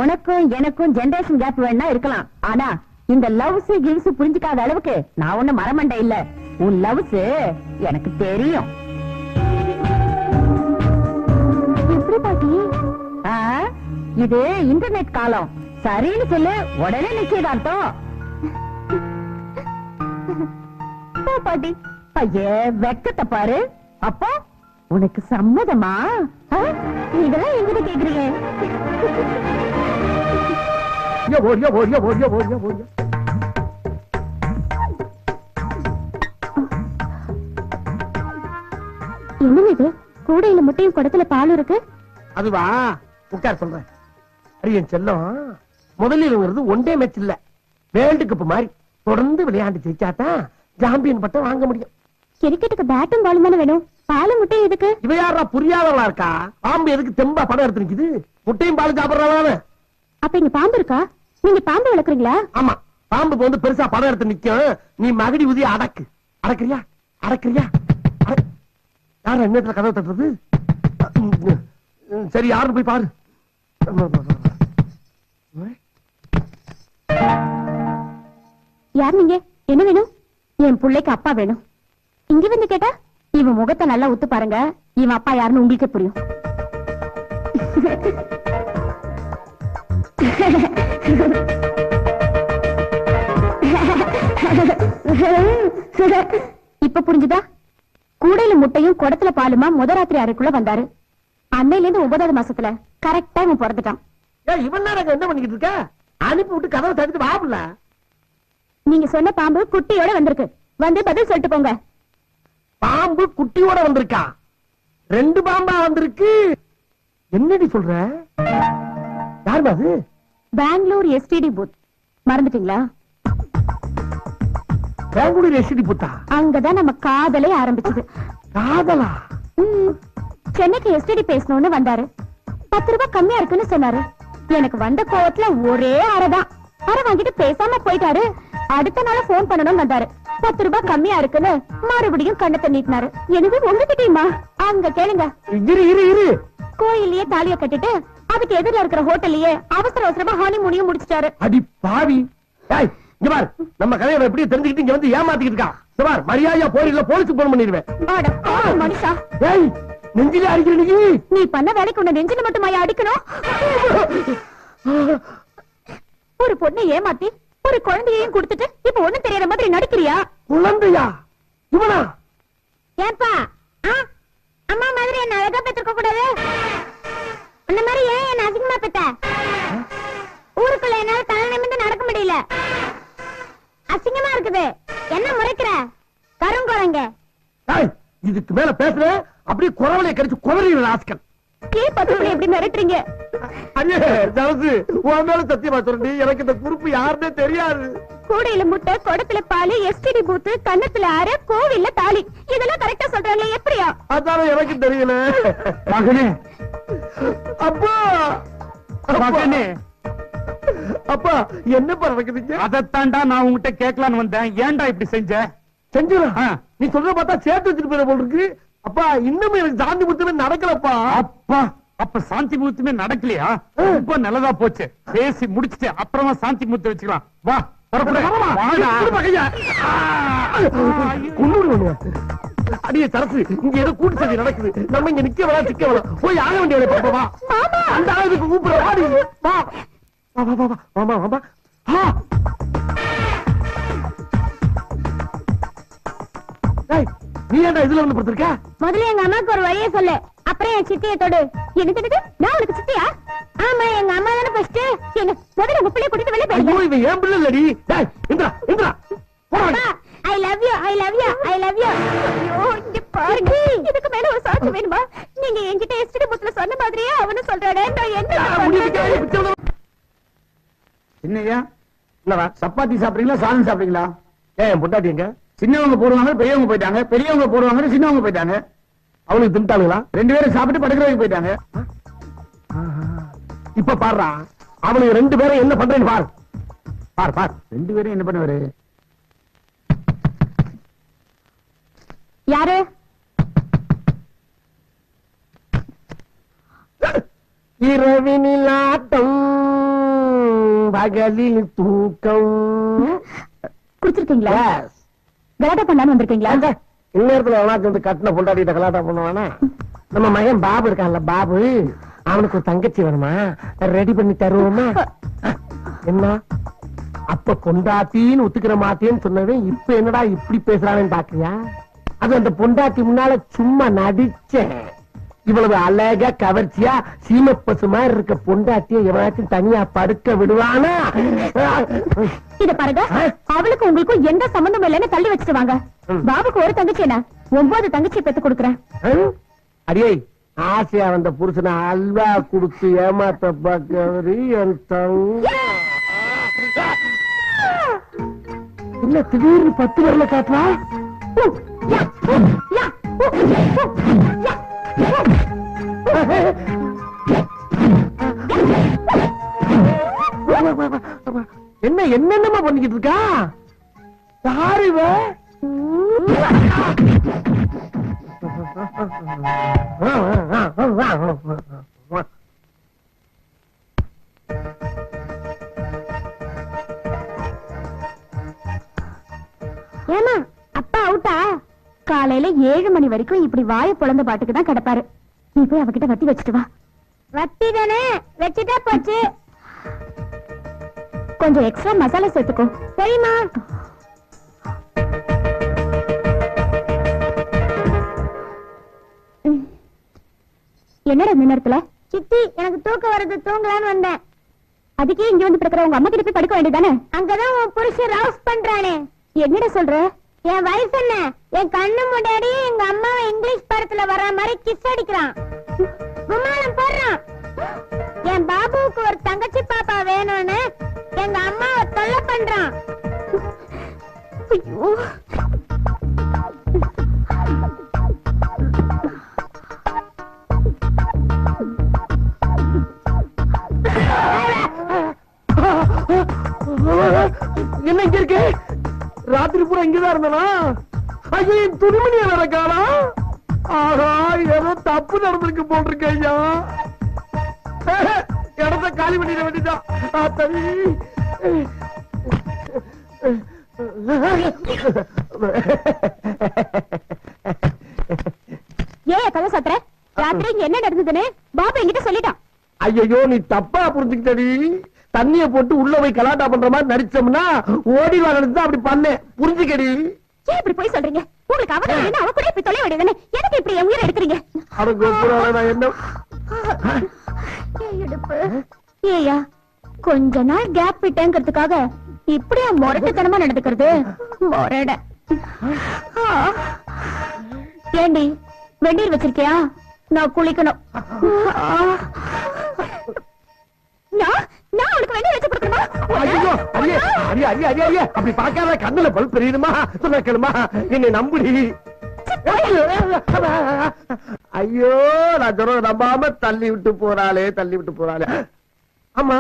உனக்கும் எனக்கும் ஜெனரேஷன் கேப் வேணா இருக்கலாம். ஆனா இந்த லவ்ஸ் கிவ்ஸ் புரிஞ்சுக்காத அளவுக்கு நான் ஒண்ணு மரமண்டை இல்ல. உன் லவ்ஸ் எனக்கு தெரியும். எப்படி பாட்டி? இது இன்டர்நெட் காலம். சரின்னு சொல்லு, உடனே நிச்சயதார்த்தம். பாட்டி, ஐயே வெக்கத்தை பாரு. அப்போ உனக்கு சம்மதமா? இதெல்லாம் எங்கிட்ட கேக்குறீங்க? என்ன இது? கூடையில முட்டையும் குடத்துல பாலும் இருக்கு. அதுவா, உட்கார் சொல்றேன். அரியன் செல்லம், முதலில் ஒன் டே மேட்ச் இல்ல, வேர்ல்டு கப் மாதிரி தொடர்ந்து விளையாண்டு ஜெயிச்சாதான் சாம்பியன் பட்டம் வாங்க முடியும். கிரிக்கெட்டுக்கு பேட்டும் பாலும் தானே வேணும். பாலும் முட்டையும் எதுக்கு? இவ யாரா புரியாதவளா இருக்கா? பாம்பு எதுக்கு தெம்பா படம் எடுத்து நிக்குது? முட்டையும் பாலும் சாப்பிடறாங்க. அப்ப இங்க பாம்பு இருக்கா? நீங்க பாம்பு வளர்க்குறீங்களா? ஆமா, பாம்பு வந்து பெருசா படம் எடுத்து நிக்கும். நீ மகடி ஊதி அடக்கு. அடக்குறியா? அடக்குறியா? யார் என்னத்துல கதவை தட்டுறது? சரி, யாருன்னு போய் பாரு. யார் நீங்க? என்ன வேணும்? என் பிள்ளைக்கு அப்பா வேணும். இங்க வந்து கேட்டா இவன் முகத்தை நல்லா உத்து பாருங்க, இவன் அப்பா யாருன்னு உங்களுக்கே புரியும். இப்ப புரிஞ்சுதா? கூடையில முட்டையும் குடத்துல பாலுமா முதராத்திரி அறைக்குள்ள வந்தாரு. அன்னையில இருந்து 9வது மாசத்துல கரெக்டா இவன் பிறந்துட்டான். இவன் என்ன பண்ணிக்கிட்டு இருக்க? அனுப்பி விட்டு கதவை தடுத்து வாப்புல. நீங்க சொன்ன பாம்பு குட்டியோட வந்திருக்கு. வந்து பதில் சொல்லிட்டு போங்க. பாம்பு குட்டியோட வந்திருக்கா? 2 பாம்பா வந்திருக்கு. என்னடி சொல்ற? யாருமா அது? Bangalore STD booth. மறந்துட்டீங்களா? பெங்களூர் எஸ்டி புத்தா அங்கதான் நம்ம காதலே ஆரம்பிச்சது. காதலா? சென்னைக்கு எஸ்டிடி பேசணும்னு வந்தாரு. 10 ரூபாய் கம்மியா இருக்குன்னு சொன்னாரு. எனக்கு வந்த கோவத்துல ஒரே அரைதான். அரை வாங்கிட்டு பேசாம போயிட்டாரு. அடுத்த நாள் போன் பண்ணணும் வந்தாரு. 10 ரூபாய் கம்மியா இருக்குன்னு மறுபடியும் கண்ணத்தை நீட்டினாரு. எனவே உங்ககிட்டயுமா? அங்க கேளுங்க. இரு கோயில்லயே தாலிய கட்டிட்டு அதுக்கு எதிரில இருக்கிற ஹோட்டல்லயே அவசர அவசரமா ஹனிமூனையும் முடிச்சிட்டாரு. அடி பாவி! ஏய் இங்க பார், நம்ம கதையை எப்படி தெரிஞ்சுக்கிட்டு இங்க வந்து ஏமாத்திக்கிட்டு இருக்கான். இங்க பார், மரியாதையா போறீங்களா போலீஸுக்கு போன் பண்ணிடுவேன். அட பாவி மனுஷா! ஏய் நெஞ்சில அடிக்கிற நீ பண்ண வேலைக்கு உன்னை நெஞ்சில மட்டுமாயா அடிக்கணும்? ஒரு பொண்ணை ஏமாத்தி ஒரு குழந்தையையும் கொடுத்துட்டு இப்ப ஒண்ணும் தெரியாத மாதிரி நடிக்கிறியா? குழந்தையா? இவனா? ஏன்பா அம்மா மாதிரி என்ன அழகா பெற்றுக்க கூடாது? அந்த மாதிரி ஏன் என்ன அசிங்கமா பெத்த? ஊருக்குள்ள என்னால தலை நிமிர்ந்து நடக்க முடியல. அசிங்கமா இருக்குது. என்ன முறைக்கிற கருங்குழங்க? இதுக்கு மேல பேசுற அப்படியே குறவலையை கடிச்சு குறவீங்க ஆஸ்கன். ஏன் பத்துக்குள்ள எப்படி மிரட்டுறீங்க? அண்ணே ஜலசு, உன் மேல சத்தியமா சொல்றேன், எனக்கு இந்த குறுப்பு யாருன்னே தெரியாது. கூடையில முட்டை, குடத்துல பாலு, எஸ்டிடி பூத்து, கண்ணத்துல அரை, கோவில்ல தாலி, இதெல்லாம் கரெக்டா சொல்றாங்களே, எப்படியா? அதான எனக்கு தெரியல. மகனே, அப்பா மகனே, அப்பா என்னப்பா நடக்குதுங்க? அதத்தாண்டா நான் உங்ககிட்ட கேட்கலான்னு வந்தேன். ஏன்டா இப்படி செஞ்ச? செஞ்சுடா. நீ சொல்ற பார்த்தா சேர்த்து வச்சுட்டு போயிட போல இருக்கு. அப்பா இன்னும் எனக்கு சாந்தி முத்தமே நடக்கலப்பா. அப்பா, அப்ப சாந்தி முகூர்த்தமே நடக்கலையா? ரொம்ப நல்லதா போச்சு. பேசி முடிச்சிட்டு அப்புறமா சாந்தி முகூர்த்தம் வச்சுக்கலாம். வா அடியே சரசு, இங்க ஏதோ கூட்டு சதி நடக்குது. நம்ம இங்க நிக்க வேணா சிக்க வேணாம், போய் ஆக வேண்டிய பாப்பா. அந்த ஆளுக்கு கூப்பிடுற வாடி. வா வா வா வா வாமா வாமா. நீ ஏன்டா இதுல வந்து படுத்திருக்க? முதல்ல எங்க அம்மாக்கு ஒரு வழியை சொல்லு, அப்புறம் என் சித்தியை தொடு. என்ன திட்டு? நான் உனக்கு சித்தியா? ஆமா, எங்க அம்மா தானே ஃபர்ஸ்ட். எங்க முதல்ல உங்க பிள்ளைய கூட்டிட்டு வெளிய போயிடு. ஐயோ இவன் ஏன் பிள்ளை இல்லடி. டேய் இந்திரா இந்திரா போடா. I love you, I love you, I love you. ஐயோ இங்க பாருங்க, இதுக்கு மேல ஒரு சாட்சி வேணுமா? நீங்க என்கிட்ட எஸ்டி புத்ல சொன்ன மாதிரியே அவனும் சொல்றானே, நான் என்ன என்னையா என்னவா? சப்பாத்தி சாப்பிடுறீங்களா, சாதம் சாப்பிடுறீங்களா? ஏன் பொண்டாட்டி எங்க? சின்னவங்க போடுவாங்க, பெரியவங்க போயிட்டாங்க. பெரியவங்க போடுவாங்க, சின்னவங்க போயிட்டாங்க. அவளுக்கு திண்டாளுங்களா? 2 பேரும் சாப்பிட்டு படுக்கிறவங்க போயிட்டாங்க. இப்ப பாருடா, அவனுக்கு 2 பேரும் என்ன பண்றேன்னு பாரு. பார் பார், 2 பேரும் என்ன பண்ணுவாரு? யாரு? இரவினில் ஆட்டம், பகலில் தூக்கம். குடிச்சிருக்கீங்களா? கலாட்டா பண்ணாம வந்திருக்கீங்களா? இந்நேரத்துல எவனாச்சும் வந்து கட்டின பொண்டாட்டிட்ட கலாட்டா பண்ணுவானா? நம்ம மகன் பாபு இருக்கான்ல, பாபு, அவனுக்கு ஒரு தங்கச்சி வேணுமா? ரெடி பண்ணி தருவோமா? என்ன அப்ப பொண்டாட்டின்னு ஒத்துக்கிற மாட்டேன்னு சொன்னவன் இப்ப என்னடா இப்படி பேசுறானு பாக்குறியா? அது அந்த பொண்டாட்டி முன்னால சும்மா நடிச்சேன். இவ்வளவு அழகா கவர்ச்சியா சீமப்பசு மாதிரி இருக்க பொண்டாட்டிய எவனாச்சும் தனியா படுக்க விடுவானா? இத பாருங்க, அவளுக்கு உங்களுக்கும் எந்த சம்பந்தம் இல்லைன்னு தள்ளி வச்சுட்டு வாங்க. பாபுக்கு ஒரு தங்கச்சி என்ன, 9 தங்கச்சி பெத்து கொடுக்குறேன். அடியே, ஆசையா வந்த புருஷனை அல்வா குடுத்து ஏமாத்த பாக்கவரு என் தங்க. என்ன திடீர்னு 10 வரல காட்டுறா? என்ன என்னென்னமா பண்ணிக்கிட்டு இருக்கா? யாரு இவ? ஏமா அப்பா அவுட்டா? காலையில 7 மணி வரைக்கும் இப்படி வாய பொழந்த பாட்டுக்கு தான் கிடப்பாரு. நீ போய் அவகிட்ட வட்டி வச்சுட்டு வா. வட்டி தானே வச்சுட்டா போச்சு. கொஞ்சம் எக்ஸ்ட்ரா மசாலா சேர்த்துக்கோ. சரிம்மா. என்னடா இந்த நேரத்துல? சித்தி, எனக்கு தூக்கம் வருது, தூங்கலான்னு வந்தேன். அதுக்கே இங்க வந்து படுக்கிற உங்க அம்மா கிட்ட போய் படுக்க வேண்டியதானே? அங்கதான் உன் புருஷன் ரவுஸ் பண்றானே. என்னடா சொல்ற? என் வயசு என்ன? என் கண்ணு முன்னாடி எங்க அம்மாவை இங்கிலீஷ் படத்துல வர்ற மாதிரி கிஸ் அடிக்கிறான், கும்மாளம் போடுறான். என் பாபுவுக்கு ஒரு தங்கச்சி பாப்பா வேணும்னு எங்க அம்மாவை தொல்லை பண்றான். ஐயோ என்ன இங்க இருக்கு? ராத்திரி பூரா இங்கதான் இருந்தனா? ஐயோ என் துணிமணியை வேற காணா. ஆஹா ஏதோ தப்பு நடந்திருக்கு போட்டிருக்க ஐயா. இடத்த காலி பண்ணிட வேண்டியதான். தனி ஏன் கதை சாத்துற? ராத்திரி இங்க என்ன நடந்ததுன்னு பாபு என்கிட்ட சொல்லிட்டான். ஐயோ நீ தப்பா புரிஞ்சுக்கிட்டடி. தண்ணிய போட்டு உள்ள போய் கலாட்டா பண்ற மாதிரி நடிச்சோம்னா ஓடி வாங்க அப்படி பண்ணேன். புரிஞ்சுக்கடி. ஏன் இப்படி போய் சொல்றீங்க? உங்களுக்கு அவன் அவ கூட இப்படி தொலை வேண்டியதானே. எதுக்கு இப்படி என் உயிரை எடுக்கிறீங்க? நான் என்ன இடுப்பு. ஏயா கொஞ்ச நாள் கேப் விட்டேங்கிறதுக்காக இப்படியா முரட்டுத்தனமா நடந்துக்கிறது? முரட. ஏண்டி வெந்நீர் வச்சிருக்கியா? நான் குளிக்கணும். நான் உனக்கு வெந்நீர் வச்சு கொடுக்கணுமா? ஐயோ அரியே அரியே அரியே அரியே அரியே அப்படி பார்க்காத. கண்ணுல பல் தெரியுமா? சொன்ன கேளுமா, என்னை நம்புடி. ஐயோ நான் சொல்ற நம்பாம தள்ளி விட்டு போறாளே, தள்ளி விட்டு போறாளே. ஆமா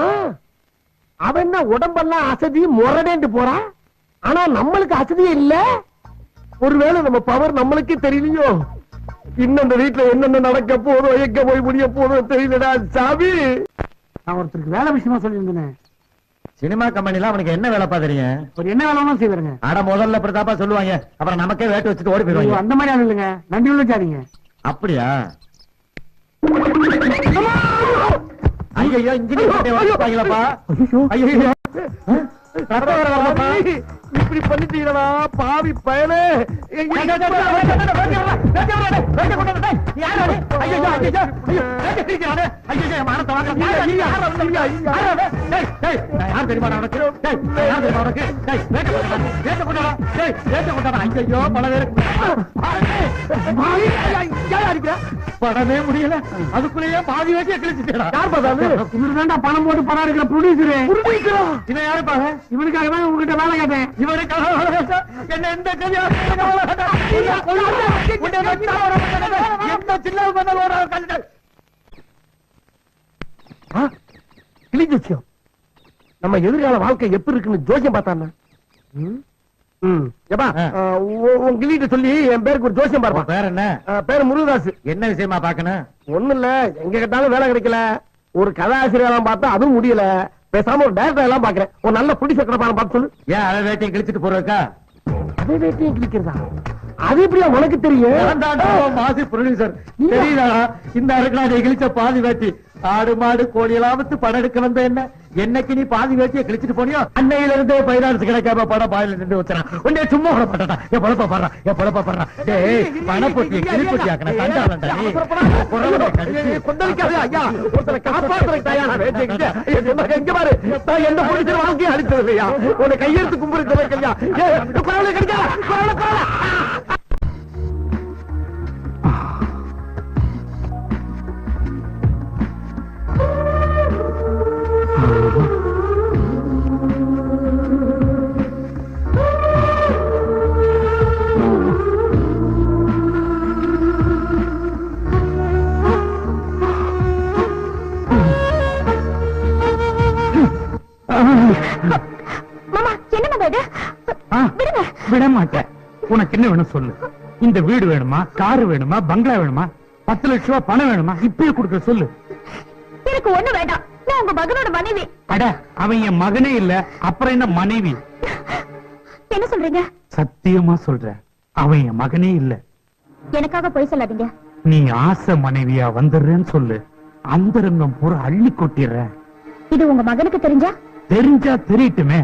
அவன் என்ன உடம்பெல்லாம் அசதி முரடேண்டு போறா, ஆனா நம்மளுக்கு அசதியே இல்ல. ஒருவேளை நம்ம பவர் நம்மளுக்கே தெரியலையோ? இன்னும் இந்த வீட்டுல என்னென்ன நடக்க போதோ, எங்க போய் முடிய போதோ தெரியலடா சாமி. நான் ஒருத்தருக்கு வேலை விஷயமா சொல்லியிருந்தேன். சினிமா கம்பெனில அவனுக்கு என்ன வேலை தெரியும்? ஒரு என்ன வேலைமா செய்வாருங்க. ஆட முதல்ல பிரதாப்பா சொல்லுவாங்க, அப்புறம் நமக்கே வேட்டு வச்சுட்டு ஓடி போயிடுவாங்க. அந்த மாதிரி ஆள் இல்லைங்க, நன்றி உள்ள ஜாதிங்க. அப்படியா? ஐயோ இன்ஜினியர் ஐயோ இப்படி பண்ணிட்டீங்களா பாவி பயனே. படமே முடியல, அதுக்குள்ளேயே பாதி வேட்டியை கிழிச்சுட்டா. இவருதான்டா பணம் போட்டு படம் எடுக்கிற ப்ரொடியூசரு. இவன் யாரு பாரு? இவனுக்காக தான் உங்ககிட்ட வேலை கேட்டேன். இவனுக்காக என்ன எந்த கிழிச்சு நம்ம எதிர்கால வாழ்க்கை எப்படி இருக்குன்னு ஜோசியம் பார்த்தான. உன் கிளிட்ட சொல்லி என் பேருக்கு ஒரு ஜோசியம் பார்ப்பா. பேர் என்ன? பேரு முருகதாஸ். என்ன விஷயமா பாக்கணும்? ஒண்ணு இல்ல, எங்க கேட்டாலும் வேலை கிடைக்கல. ஒரு கதாசிரியர் பார்த்தா அதுவும் முடியல. பேசாம ஒரு டைரக்டர் எல்லாம் பாக்குறேன். ஒரு நல்ல ப்ரொடியூசர் கடப்பான பார்த்து சொல்லு. ஏன் அதை வேட்டையும் கிழிச்சிட்டு போறதுக்கா? அதே வேட்டையும் கிழிக்கிறதா? அது எப்படியா உனக்கு தெரியும்? மாசி ப்ரொடியூசர் தெரியுதா? இந்த அறுக்கலாதை கிழிச்ச பாதி வேட்டி ஆடு மாடு கோழி எல்லாம் படம் எடுக்க வந்த என்ன என்னைக்கு நீ பாதி வேட்டியை கிழிச்சிட்டு போனியோ அன்னையில இருந்தே பைனான்ஸ் கிடைக்காம படம் பாயில நின்று வச்சான். உன்னை சும்மா விட மாட்டா. என் பொழப்ப பாடுறான், என் பொழப்ப பாடுறான். டேய் பணப்பொட்டியை கிழிப்பொட்டி ஆக்கணும். தண்டாளண்டா நீ கொந்தளிக்காதே ஐயா. ஒருத்தரை காப்பாற்றுறதுக்காயா நான் வேட்டை கிழிச்சேன். எங்க பாரு, நான் எந்த ப்ரொடியூசர் வாழ்க்கையை அடிச்சது இல்லையா? உன்னை கையெழுத்து கும்பிடுறது வைக்கலையா? குரலை கிடைக்கல, குரலை குரலை. மாமா என்ன மகடு? விடுங்க. விட மாட்டேன். உனக்கு என்ன வேணும் சொல்லு. இந்த வீடு வேணுமா, காரு வேணுமா, பங்களா வேணுமா, 10 லட்சம் ரூபாய் பணம் வேணுமா? இப்பயே கொடுக்க சொல்லு. எனக்கு ஒண்ணு வேண்டாம். நான் உங்க மகனோட மனைவி. அட அவன் என் மகனே இல்ல, அப்புறம் என்ன மனைவி? என்ன சொல்றீங்க? சத்தியமா சொல்றேன், அவன் என் மகனே இல்ல. எனக்காக போய் சொல்லாதீங்க. நீ ஆசை மனைவியா வந்துடுறேன்னு சொல்லு. அந்தரங்கம் பூரா அள்ளி கொட்டிடுறேன். இது உங்க மகனுக்கு தெரிஞ்சா? தெரிஞ்சா தெரியட்டுமே.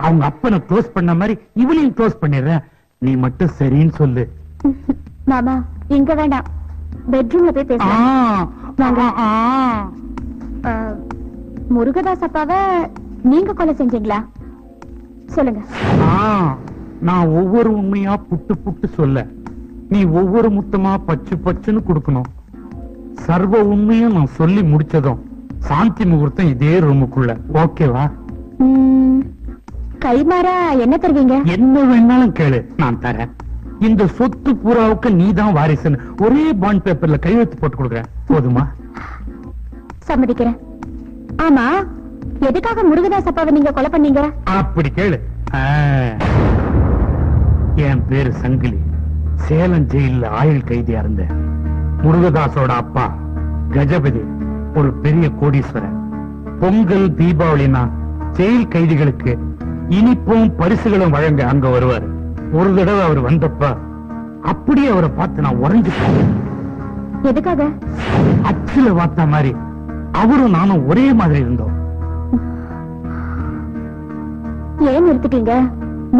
அவங்க அப்பனை க்ளோஸ் பண்ண மாதிரி இவளையும் க்ளோஸ் பண்ணிடுறேன். நீ மட்டும் சரின்னு சொல்லு. மாமா இங்க வேண்டாம், பெட்ரூம்ல போய் பேசலாம். முருகதாஸ் அப்பாவை நீங்க கொலை செஞ்சீங்களா? சொல்லுங்க. நான் ஒவ்வொரு உண்மையா புட்டு புட்டு சொல்ல, நீ ஒவ்வொரு முத்தமா பச்சு பச்சுன்னு கொடுக்கணும். சர்வ உண்மையும் நான் சொல்லி முடிச்சதும் சாந்தி முகூர்த்தம் இதே ரூமுக்குள்ள. ஓகேவா? கைமாறா என்ன தருவீங்க? என்ன வேணாலும் கேளு, நான் தரேன். இந்த சொத்து பூராவுக்கு நீதான் வாரிசுன்னு ஒரே பாண்ட் பேப்பர்ல கையெழுத்து போட்டு கொடுக்குறேன், போதுமா? சம்மதிக்கிறேன். ஆமா, எதுக்காக முருகதாஸ் அப்பாவை நீங்க கொலை பண்ணீங்க? அப்படி கேளு. என் பேரு சங்கிலி. சேலம் ஜெயில ஆயுள் கைதியா இருந்த முருகதாசோட அப்பா கஜபதி ஒரு பெரிய கோடீஸ்வரர். பொங்கல் தீபாவளினா ஜெயில் கைதிகளுக்கு இனிப்பும் பரிசுகளும் வழங்க அங்க வருவார். ஒரு தடவை அவர் வந்தப்ப அப்படியே அவரை பார்த்து நான் உறைஞ்சுட்டேன். எதுக்காக? அச்சுல பார்த்த மாதிரி அவரும் நானும் ஒரே மாதிரி இருந்தோம். ஏன் நிறுத்திட்டீங்க?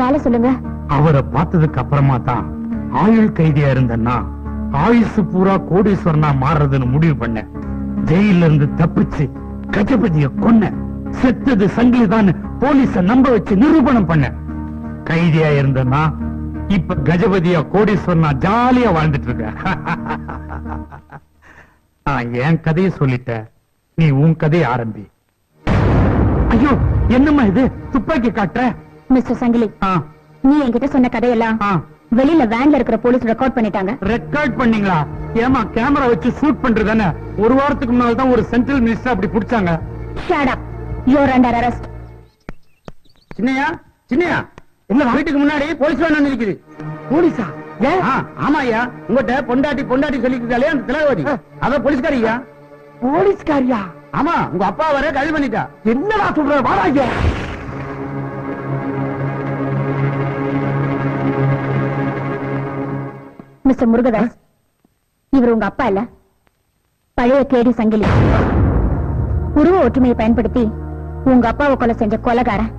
மேல சொல்லுங்க. அவரை பார்த்ததுக்கு அப்புறமா தான் ஆயுள் கைதியா இருந்தேன்னா ஆயுசு பூரா கோடீஸ்வரனா மாறுறதுன்னு முடிவு பண்ண. ஜெயில இருந்து தப்பிச்சு கஜபதிய கொன்ன. செத்தது சங்கிலிதான் போலீஸ நம்ப வச்சு நிரூபணம் பண்ண. கைதியா இருந்தேன்னா இப்ப கஜபதியா கோடீஸ்வரனா ஜாலியா வாழ்ந்துட்டு இருக்க. நான் என் கதையை சொல்லிட்டேன், நீ உன் கதையை ஆரம்பி. ஐயோ, என்னம்மா இது, துப்பாக்கி காட்டுற? மிஸ்டர் சங்கிலி, ஆ, நீ என்கிட்ட சொன்ன கதையெல்லாம் ஆ. வெளியில வேன்ல இருக்கிற போலீஸ் ரெக்கார்ட் பண்ணிட்டாங்க. ரெக்கார்ட் பண்ணீங்களா? ஏமா கேமரா வச்சு ஷூட் பண்றதானே? ஒரு வாரத்துக்கு முன்னால தான் ஒரு சென்ட்ரல் மினிஸ்டர் அப்படி புடிச்சாங்க. Shut up. You're under arrest. Chinnaiya, Chinnaiya, என்ன வீட்டுக்கு முன்னாடி போலீஸ் வேன் நிக்குது. போலீஸா? ஏன்? ஆமா ஐயா, உங்ககிட்ட பொண்டாட்டி பொண்டாட்டி சொல்லிக்கிட்டாலே அந்த திலகவதி, அத போலீஸ்காரியா. போலீஸ்காரியா? ஆமா, உங்க அப்பா வர கைது பண்ணிட்டா. என்னடா சொல்ற? வாராங்க. மிஸ்டர் முருகதாஸ், இவர் உங்க அப்பா இல்ல, பழைய கேடி சங்கிலி. உருவ ஒற்றுமையை பயன்படுத்தி உங்க அப்பாவை கொலை செஞ்ச கொலைகாரன்.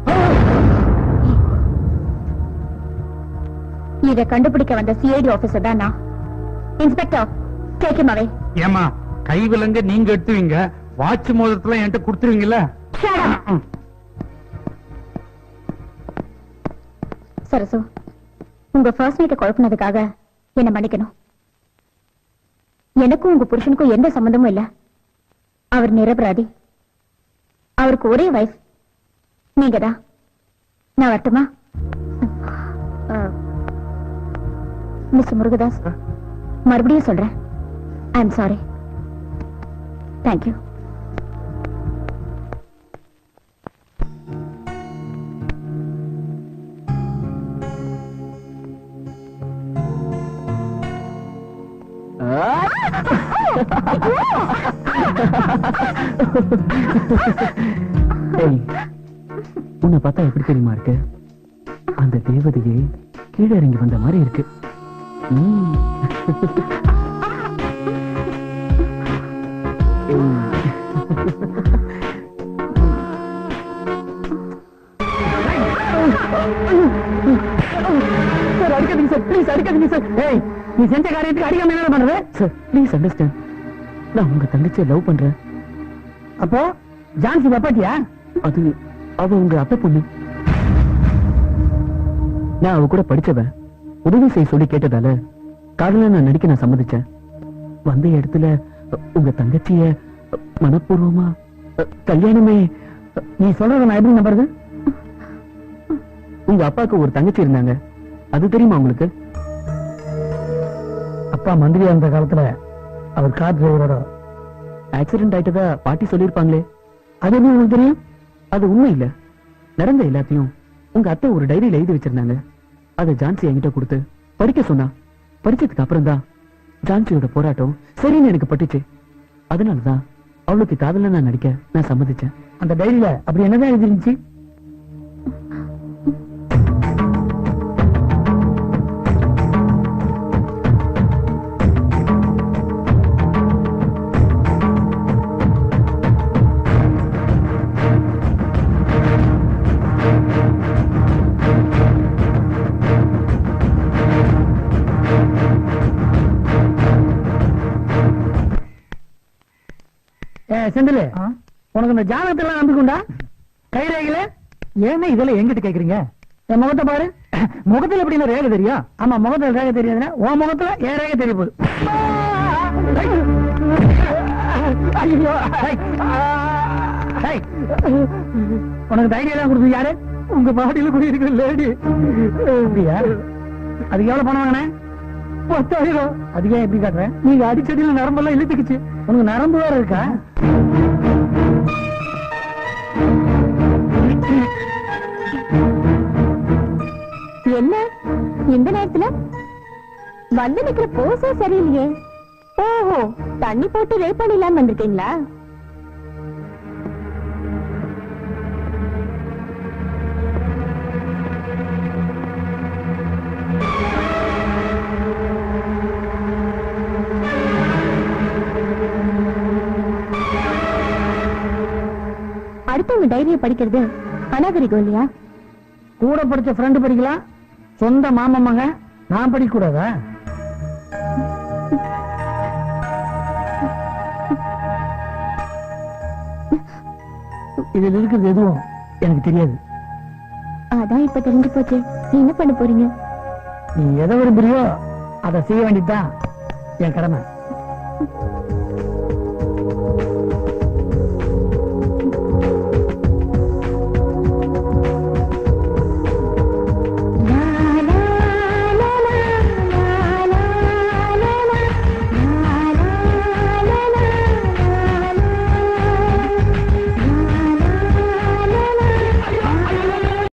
இதை கண்டுபிடிக்க வந்த சிஐடி ஆபீசர் தான் நான். இன்ஸ்பெக்டர், டேக் ஹிம் அவே. ஏமா கை விலங்க நீங்க எடுத்துவீங்க, வாட்ச் மோதிரத்துல என்கிட்ட கொடுத்துருவீங்கல்ல? Shut up. சரசு, உங்க ஃபர்ஸ்ட் நைட்டை குழப்பினதுக்காக என்ன மன்னிக்கணும். எனக்கும் உங்க புருஷனுக்கும் எந்த சம்பந்தமும் இல்ல. அவர் நிரபராதி. அவருக்கு ஒரே வைஃப் நீங்க தான். நான் வரட்டுமா? மிஸ்டர் முருகதாஸ், மறுபடியும் சொல்றேன், ஐ எம் சாரி. தேங்க்யூ. உன்னை பார்த்தா எப்படி தெரியுமா இருக்கு? அந்த தேவதையே கீழே இறங்கி வந்த மாதிரி இருக்கு. சார் அடிக்காதீங்க சார், ப்ளீஸ் அடிக்காதீங்க சார். ஏய், நீ செஞ்ச காரியத்துக்கு அடிக்காம என்ன பண்றது? சார் ப்ளீஸ் அண்டர்ஸ்டாண்ட், நான் உங்க தங்கச்சியை லவ் பண்றேன். அப்போ ஜான்சி பாப்பாட்டியா? அது அவ உங்க அத்தை பொண்ணு. நான் அவ கூட படிச்சவன். உதவி செய்ய சொல்லி கேட்டதால காதல நான் நடிக்க நான் சம்மதிச்சேன். வந்த இடத்துல உங்க தங்கச்சிய மனப்பூர்வமா கல்யாணமே. நீ சொல்றத நான் எப்படி நம்புறது? உங்க அப்பாவுக்கு ஒரு தங்கச்சி இருந்தாங்க, அது தெரியுமா உங்களுக்கு? அப்பா மந்திரியா இருந்த காலத்துல அவர் கார் டிரைவரோட ஆக்சிடென்ட் ஆயிட்டதா பாட்டி சொல்லிருப்பாங்களே, அது எப்படி உங்களுக்கு தெரியும்? அது உண்மை இல்ல. நடந்த எல்லாத்தையும் உங்க அத்தை ஒரு டைரியில எழுதி வச்சிருந்தாங்க. அதை ஜான்சி என்கிட்ட கொடுத்து படிக்க சொன்னா. படிச்சதுக்கு அப்புறம் தான் ஜான்சியோட போராட்டம் சரின்னு எனக்கு பட்டுச்சு. அதனாலதான் அவளுக்கு காதல நான் நடிக்க நான் சம்மதிச்சேன். அந்த டைரியில அப்படி என்னதான் எழுதிருந்துச்சு? செந்தில், உனக்கு இந்த ஜாதகத்தெல்லாம் நம்பிக்கொண்டா? கைரேகையில ஏன்னா இதெல்லாம் எங்கிட்ட கேக்குறீங்க? என் முகத்தை பாரு. முகத்துல எப்படி ரேகை தெரியும்? ஆமா, முகத்துல ரேகை தெரியாதுன்னா உன் முகத்துல ஏன் ரேகை தெரிய போகுது? ஐயோ, உனக்கு தைரியம் எல்லாம் கொடுத்தது யாரு? உங்க மாடியில கூட இருக்கிற லேடி. அப்படியா? அதுக்கு எவ்வளவு பணம் வாங்கினேன்? 10,000. அதுக்கே எப்படி காட்டுறேன்? நீங்க அடிச்சடியில நரம்பெல்லாம் இழுத்துக்குச்சு. உனக்கு நரம்பு வேற இருக்கா? என்ன இந்த நேரத்துல வந்து நிக்கிற போசே சரியில்லையே. ஓஹோ, தண்ணி போட்டு ரேப் பண்ணிடலான்னு வந்திருக்கீங்களா? அடுத்தவங்க டைரியை படிக்கிறது அநாகரிகம் இல்லையா? கூட படிச்ச ஃப்ரெண்டு படிக்கலாம், சொந்த மாமம்மாங்க நான் படிக்க கூடாதா? இதுல இருக்கிறது எதுவும் எனக்கு தெரியாது. அதான் இப்ப தெரிஞ்சு போச்சு. நீ என்ன பண்ண போறீங்க? நீ எதை விரும்புறியோ அதை செய்ய வேண்டியதுதான் என் கடமை.